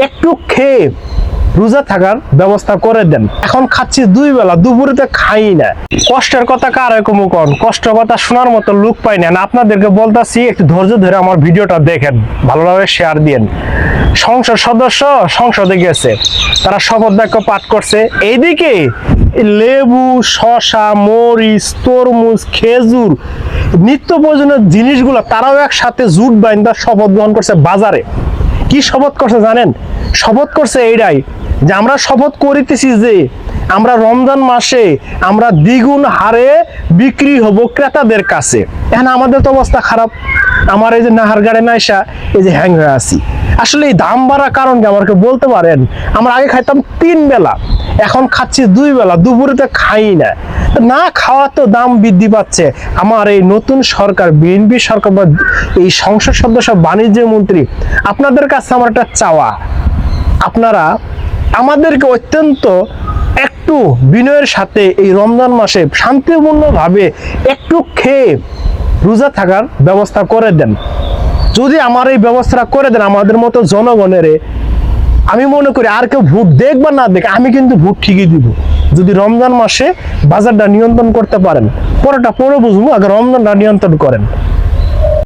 একটু খেয়ে রোজা থাকার ব্যবস্থা করে দেন। এখন খাচ্ছি 2 বেলা, দুপুরেতে খাই না। কষ্টের কথা কার কমু কন, কষ্টের কথা শোনার মতো লোক পাই না। আপনাদেরকে বলতাছি একটু ধৈর্য ধরে আমার ভিডিওটা দেখেন, ভালোভাবে শেয়ার দিয়েন। সংসদ সদস্য সংসদে গেছে, তারা শপথ বাক্য পাঠ করছে। এইদিকে লেবু, শসা, মরিচ, তরমুজ, খেজুর, নিত্য প্রয়োজনীয় জিনিসগুলো তারাও একসাথে জুট বাইন্দা শপথ গ্রহণ করছে বাজারে। কি শপথ করছে জানেন? শপথ করছে এইটাই যে আমরা শপথ করিতেছি যে আমরা রমজান মাসে আমরা দ্বিগুণ হারে বিক্রি হব ক্রেতাদের কাছে। এখন আমাদের তো অবস্থা খারাপ। আমার এই যে নাহার গাড়ে নাইসা এই যে হ্যাং হয়ে আছি। আসলে এই দাম বাড়ার কারণ কি আমাকে বলতে পারেন? আমরা আগে খাইতাম 3 বেলা, এখন খাচ্ছি 2 বেলা, দুপুরেতে খাই না। না খাওয়া তো দাম বৃদ্ধি পাচ্ছে। আমার এই নতুন সরকার, বিএনপি সরকার বা এই সংসদ সদস্য, বাণিজ্য মন্ত্রী, আপনাদের কাছে আমার একটা চাওয়া, আপনারা আমাদেরকে অত্যন্ত একটু বিনয়ের সাথে এই রমজান মাসে শান্তিপূর্ণভাবে একটু খেয়ে রোজা থাকার ব্যবস্থা করে দেন। যদি আমার এই ব্যবস্থাটা করে দেন আমাদের মতো জনগণের, আমি মনে করি আর কেউ ভোট দেখ বা না দেখ, আমি কিন্তু ভোট ঠিকই দিব। যদি রমজান মাসে বাজারটা নিয়ন্ত্রণ করতে পারেন, পরেটা পরে বুঝবো, আগে রমজানটা নিয়ন্ত্রণ করেন।